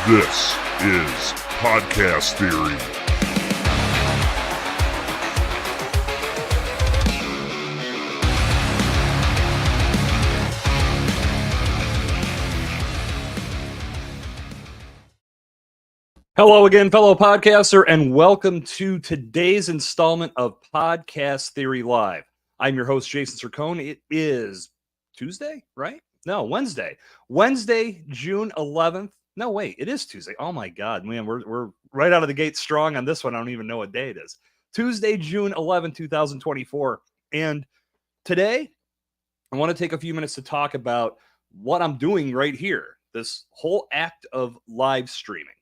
This is Podcast Theory. Hello again, fellow podcaster, and welcome to today's installment of Podcast Theory Live. I'm your host, Jason Sircone. It is Tuesday, right? No, Wednesday. Wednesday, June 11th. No, wait, it is Tuesday. Oh my God, man, we're right out of the gate strong on this one. I don't even know what day it is. Tuesday, June 11th, 2024. And today, I want to take a few minutes to talk about what I'm doing right here, this whole act of live streaming.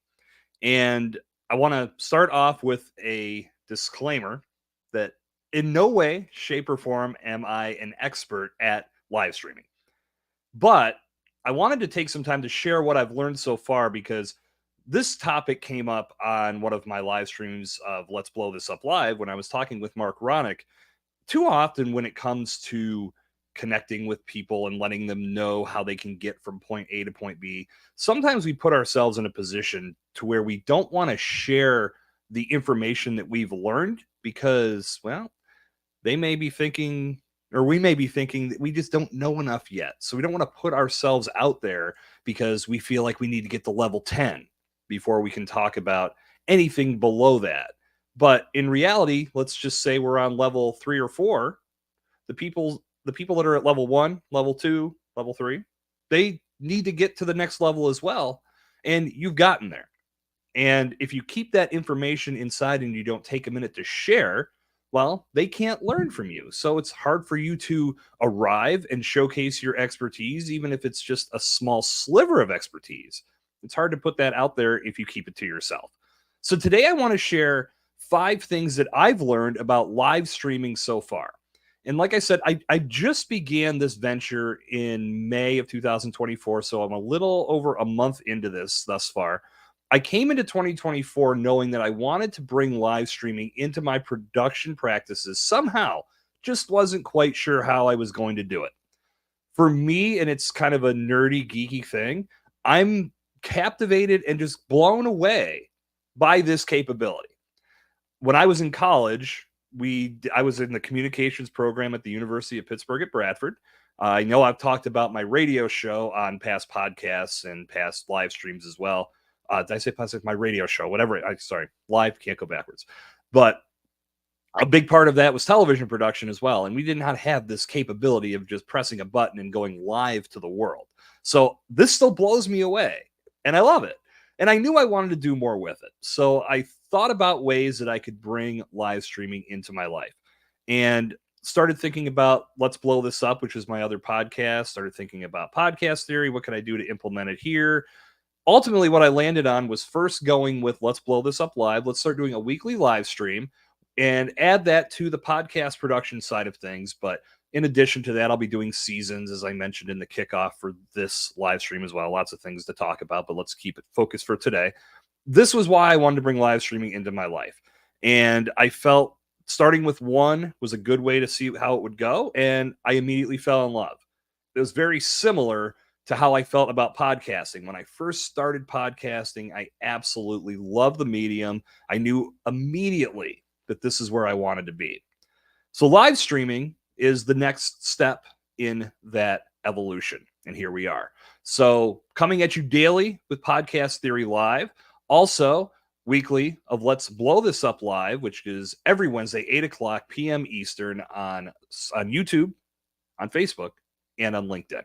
And I want to start off with a disclaimer that in no way, shape, or form am I an expert at live streaming. But I wanted to take some time to share what I've learned so far because this topic came up on one of my live streams of Let's Blow This Up Live when I was talking with Mark Ronick. Too often when it comes to connecting with people and letting them know how they can get from point A to point B, sometimes we put ourselves in a position to where we don't want to share the information that we've learned because, well, they may be thinking, or we may be thinking that we just don't know enough yet. So we don't want to put ourselves out there because we feel like we need to get to level 10 before we can talk about anything below that. But in reality, let's just say we're on level 3 or 4. The people that are at level 1, level 2, level 3, they need to get to the next level as well. And you've gotten there. And if you keep that information inside and you don't take a minute to share, well, they can't learn from you. So it's hard for you to arrive and showcase your expertise, even if it's just a small sliver of expertise. It's hard to put that out there if you keep it to yourself. So today I want to share 5 things that I've learned about live streaming so far. And like I said, I just began this venture in May of 2024, so I'm a little over a month into this thus far. I came into 2024 knowing that I wanted to bring live streaming into my production practices somehow, just wasn't quite sure how I was going to do it. For me, and it's kind of a nerdy, geeky thing, I'm captivated and just blown away by this capability. When I was in college, I was in the communications program at the University of Pittsburgh at Bradford. I know I've talked about my radio show on past podcasts and past live streams as well. Did I say past my radio show? Whatever. Sorry, live, can't go backwards. But a big part of that was television production as well. And we did not have this capability of just pressing a button and going live to the world. So this still blows me away. And I love it. And I knew I wanted to do more with it. So I thought about ways that I could bring live streaming into my life and started thinking about Let's Blow This Up, which is my other podcast. Started thinking about podcast theory. What can I do to implement it here? Ultimately, what I landed on was first going with Let's Blow This Up Live. Let's start doing a weekly live stream and add that to the podcast production side of things. But in addition to that, I'll be doing seasons, as I mentioned in the kickoff for this live stream as well. Lots of things to talk about, but let's keep it focused for today. This was why I wanted to bring live streaming into my life. And I felt starting with one was a good way to see how it would go. And I immediately fell in love. It was very similar to how I felt about podcasting. When I first started podcasting, I absolutely loved the medium. I knew immediately that this is where I wanted to be. So live streaming is the next step in that evolution. And here we are. So coming at you daily with Podcast Theory Live. Also, weekly of Let's Blow This Up Live, which is every Wednesday, 8 o'clock p.m. Eastern on YouTube, on Facebook, and on LinkedIn.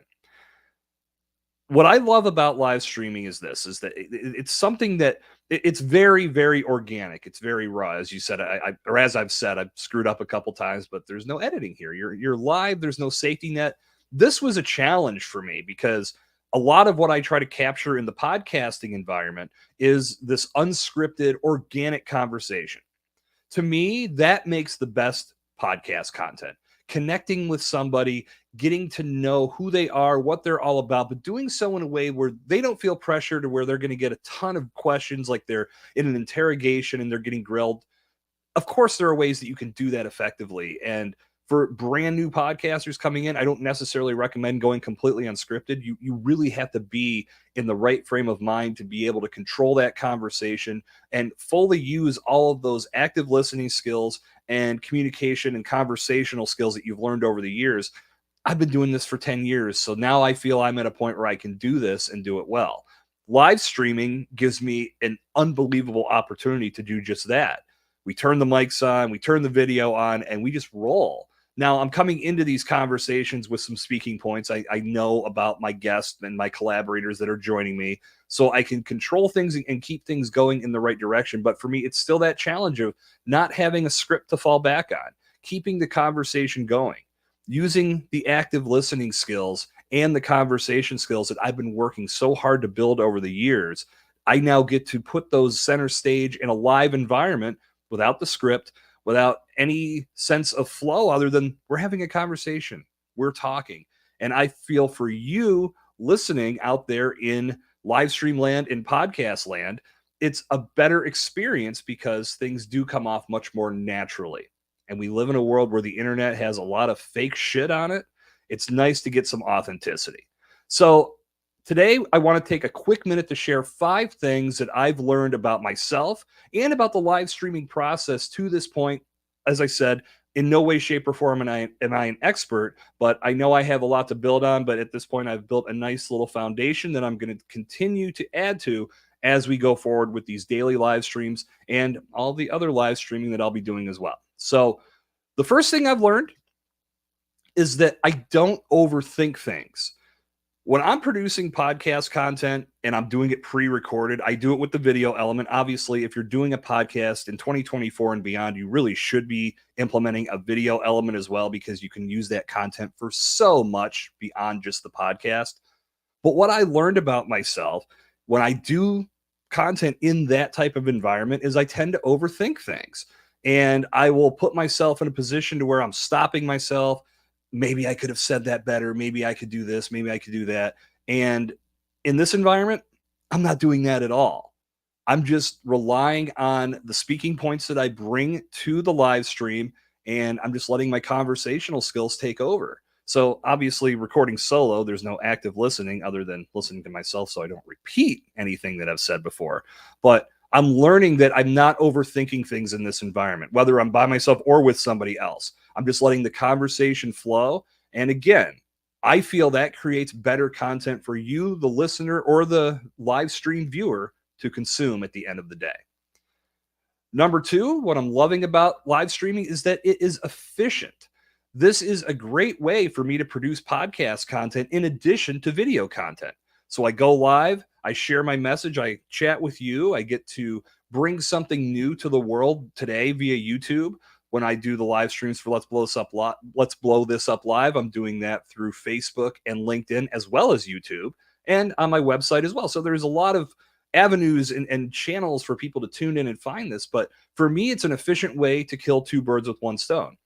What I love about live streaming is that it's something that it's very, very organic. It's very raw. As you said, or as I've said, I've screwed up a couple times, but there's no editing here. You're live. There's no safety net. This was a challenge for me because a lot of what I try to capture in the podcasting environment is this unscripted, organic conversation. To me, that makes the best podcast content. Connecting with somebody, getting to know who they are, what they're all about, but doing so in a way where they don't feel pressure to where they're going to get a ton of questions like they're in an interrogation and they're getting grilled. Of course, there are ways that you can do that effectively. And For brand new podcasters coming in, I don't necessarily recommend going completely unscripted. You really have to be in the right frame of mind to be able to control that conversation and fully use all of those active listening skills and communication and conversational skills that you've learned over the years. I've been doing this for 10 years. So now I feel I'm at a point where I can do this and do it well. Live streaming gives me an unbelievable opportunity to do just that. We turn the mics on, we turn the video on, and we just roll. Now, I'm coming into these conversations with some speaking points. I know about my guests and my collaborators that are joining me, so I can control things and keep things going in the right direction. But for me, it's still that challenge of not having a script to fall back on, keeping the conversation going, using the active listening skills and the conversation skills that I've been working so hard to build over the years. I now get to put those center stage in a live environment without the script, without any sense of flow other than we're having a conversation, we're talking. And I feel for you listening out there in live stream land, in podcast land, it's a better experience because things do come off much more naturally. And we live in a world where the internet has a lot of fake shit on it. It's nice to get some authenticity. So today, I want to take a quick minute to share 5 things that I've learned about myself and about the live streaming process to this point. As I said, in no way, shape, or form am I an expert, but I know I have a lot to build on. But at this point, I've built a nice little foundation that I'm going to continue to add to as we go forward with these daily live streams and all the other live streaming that I'll be doing as well. So the first thing I've learned is that I don't overthink things. When I'm producing podcast content and I'm doing it pre-recorded, I do it with the video element. Obviously, if you're doing a podcast in 2024 and beyond, you really should be implementing a video element as well, because you can use that content for so much beyond just the podcast. But what I learned about myself when I do content in that type of environment is I tend to overthink things. And I will put myself in a position to where I'm stopping myself. Maybe I could have said that better. Maybe I could do this. Maybe I could do that. And in this environment, I'm not doing that at all. I'm just relying on the speaking points that I bring to the live stream, and I'm just letting my conversational skills take over. So obviously recording solo, there's no active listening other than listening to myself so I don't repeat anything that I've said before. But I'm learning that I'm not overthinking things in this environment, whether I'm by myself or with somebody else. I'm just letting the conversation flow. And again, I feel that creates better content for you, the listener, or the live stream viewer to consume at the end of the day. Number 2, what I'm loving about live streaming is that it is efficient. This is a great way for me to produce podcast content in addition to video content. So I go live, I share my message, I chat with you, I get to bring something new to the world today via YouTube. When I do the live streams for Let's Blow This Up Live, I'm doing that through Facebook and LinkedIn as well as YouTube and on my website as well. So there's a lot of avenues and channels for people to tune in and find this. But for me, it's an efficient way to kill 2 birds with 1 stone,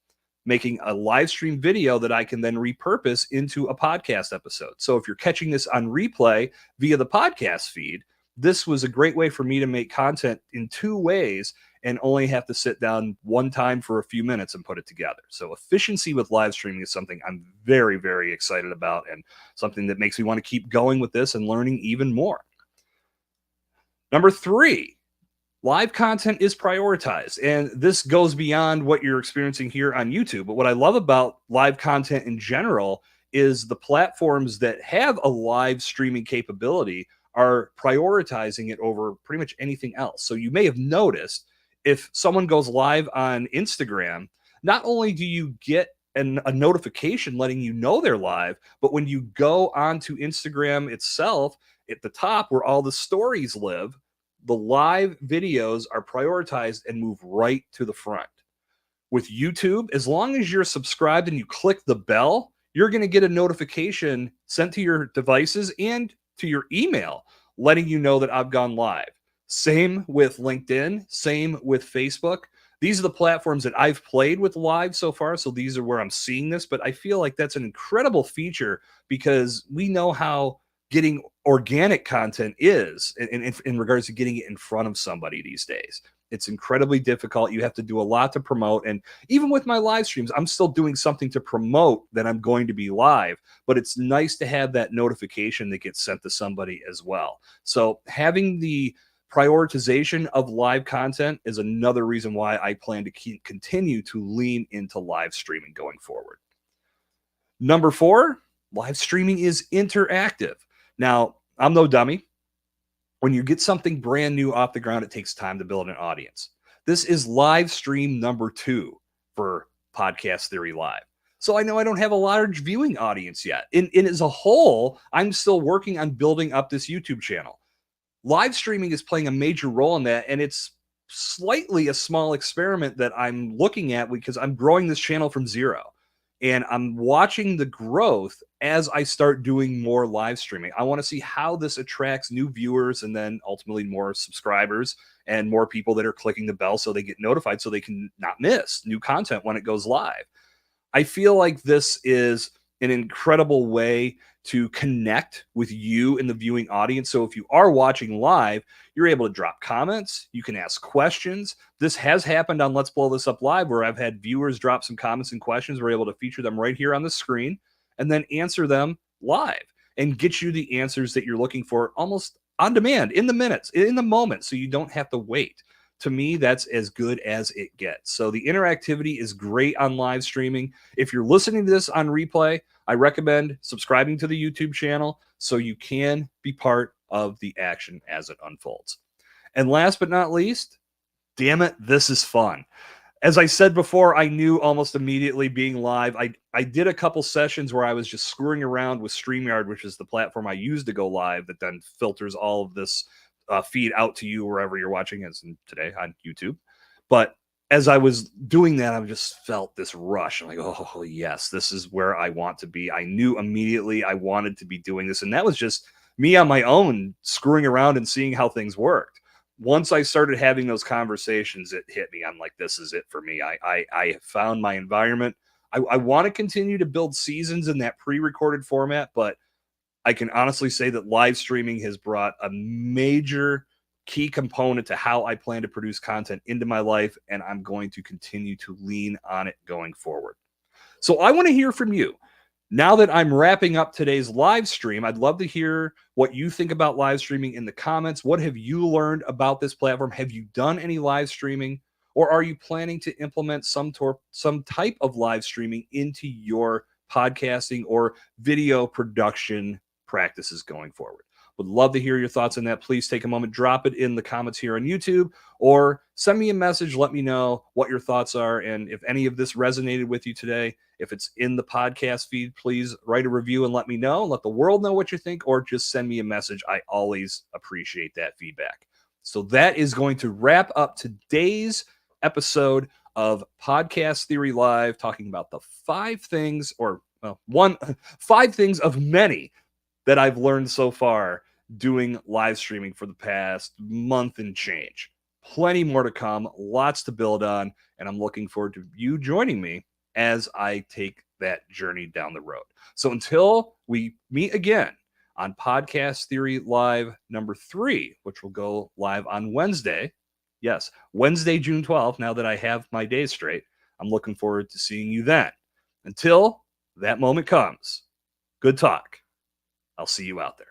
making a live stream video that I can then repurpose into a podcast episode. So if you're catching this on replay via the podcast feed, this was a great way for me to make content in 2 ways and only have to sit down one time for a few minutes and put it together. So efficiency with live streaming is something I'm very, very excited about, and something that makes me want to keep going with this and learning even more. Number 3, live content is prioritized, and this goes beyond what you're experiencing here on YouTube. But what I love about live content in general is the platforms that have a live streaming capability are prioritizing it over pretty much anything else. So you may have noticed if someone goes live on Instagram, not only do you get a notification letting you know they're live, but when you go onto Instagram itself, at the top where all the stories live, the live videos are prioritized and move right to the front. With YouTube, as long as you're subscribed and you click the bell, you're going to get a notification sent to your devices and to your email letting you know that I've gone live. Same with LinkedIn, same with Facebook. These are the platforms that I've played with live so far, so these are where I'm seeing this, but I feel like that's an incredible feature because we know how getting organic content is in regards to getting it in front of somebody these days. It's incredibly difficult. You have to do a lot to promote. And even with my live streams, I'm still doing something to promote that I'm going to be live, but it's nice to have that notification that gets sent to somebody as well. So having the prioritization of live content is another reason why I plan to continue to lean into live streaming going forward. Number 4, live streaming is interactive. Now, I'm no dummy. When you get something brand new off the ground, it takes time to build an audience. This is live stream number 2 for Podcast Theory Live. So I know I don't have a large viewing audience yet. In as a whole, I'm still working on building up this YouTube channel. Live streaming is playing a major role in that, and it's slightly a small experiment that I'm looking at because I'm growing this channel from zero. And I'm watching the growth as I start doing more live streaming. I want to see how this attracts new viewers and then ultimately more subscribers and more people that are clicking the bell so they get notified so they can not miss new content when it goes live. I feel like this is an incredible way to connect with you in the viewing audience. So if you are watching live, you're able to drop comments. You can ask questions. This has happened on Let's Blow This Up Live, where I've had viewers drop some comments and questions. We're able to feature them right here on the screen and then answer them live and get you the answers that you're looking for almost on demand, in the minutes, in the moment, so you don't have to wait. To me, that's as good as it gets. So the interactivity is great on live streaming. If you're listening to this on replay, I recommend subscribing to the YouTube channel so you can be part of the action as it unfolds. And last but not least, damn it, this is fun. As I said before, I knew almost immediately being live. I did a couple sessions where I was just screwing around with StreamYard, which is the platform I use to go live that then filters all of this feed out to you wherever you're watching, as in today on YouTube. But as I was doing that, I just felt this rush. I'm like, oh, yes, this is where I want to be. I knew immediately I wanted to be doing this. And that was just me on my own, screwing around and seeing how things worked. Once I started having those conversations, it hit me. I'm like, this is it for me. I found my environment. I want to continue to build seasons in that pre-recorded format, but I can honestly say that live streaming has brought a major key component to how I plan to produce content into my life, and I'm going to continue to lean on it going forward. So I want to hear from you. Now that I'm wrapping up today's live stream, I'd love to hear what you think about live streaming in the comments. What have you learned about this platform? Have you done any live streaming, or are you planning to implement some type of live streaming into your podcasting or video production practices going forward? Would love to hear your thoughts on that. Please take a moment, drop it in the comments here on YouTube, or send me a message. Let me know what your thoughts are. And if any of this resonated with you today, if it's in the podcast feed, please write a review and let me know. Let the world know what you think, or just send me a message. I always appreciate that feedback. So that is going to wrap up today's episode of Podcast Theory Live, talking about the 5 things, or 5 things of many that I've learned so far doing live streaming for the past month and change. Plenty more to come, lots to build on, and I'm looking forward to you joining me as I take that journey down the road. So until we meet again on Podcast Theory Live number 3, which will go live on Wednesday. Yes, Wednesday, June 12th, now that I have my days straight. I'm looking forward to seeing you then. Until that moment comes, good talk. I'll see you out there.